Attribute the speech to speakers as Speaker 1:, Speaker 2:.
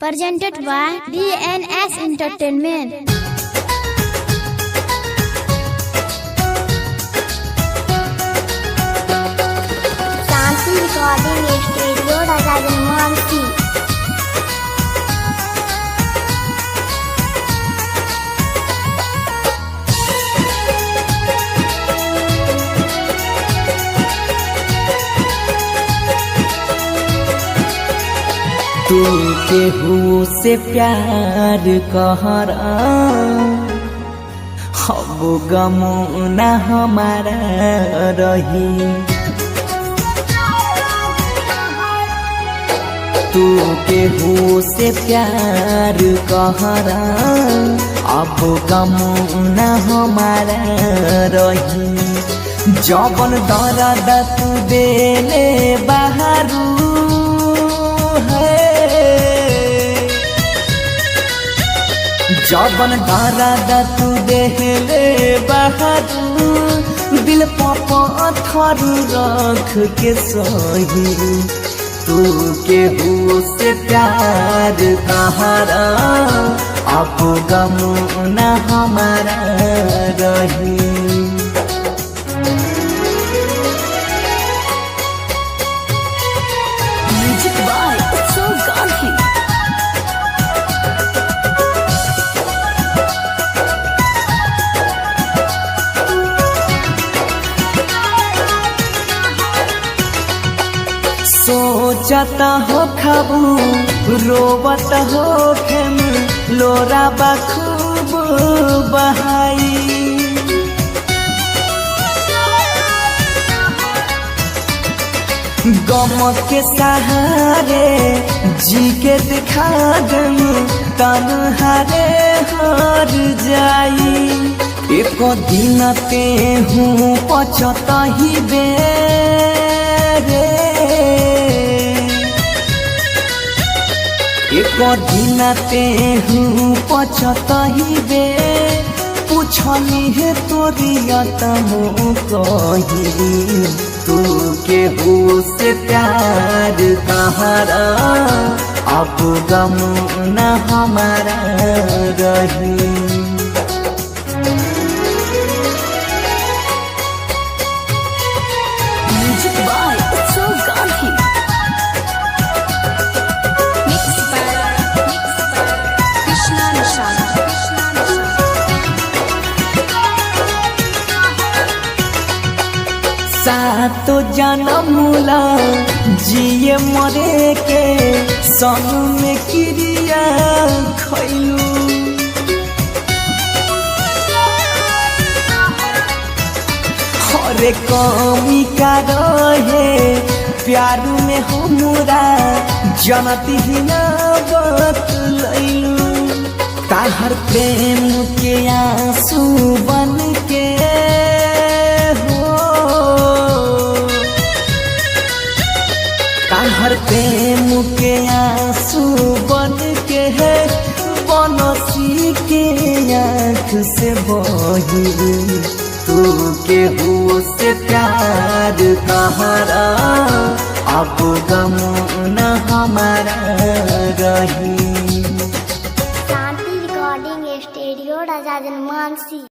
Speaker 1: Presented by DNS Entertainment.
Speaker 2: Shanti recording studio राजा जनमानसी।
Speaker 3: तू केहू से प्यार कहरा अब गमो न हमारा रही। तू केहू से प्यार कहरा अब गमो न हमारा रही। जबन दर्द तू देले बाहरू जबन दर्द तू देले बाहरू दिल पत्थर रख के सही। तू केहू से प्यार कहरा अब गम न हमारा रही। सोचत हो खबू रोवत हो खेम लोरा बखूब बहाई। गम के सहारे जी के दिखा दम तन्हारे हार जाई। एक दिन ते हूँ पछता ही बेरे एक दिन ते हूँ पछताही बे पूछनी है तोरी तमो कही। तू केहू से प्यार कहरा अब गम न हमारा रही। सातो जनमुला जिए मरे के संग में क्रिया खैलू। हरे कमी का रहे प्यार में हमरा जनती ही ना बतलैलू। ताहर प्रेम के आंसू बन के हर प्रेम के आंसू बन के है बनसी के आँख से बही। तू केहू से प्यार कहरा अब गम न हमारा रही।
Speaker 2: शांति रिकॉर्डिंग स्टूडियो राजा जनमानसी।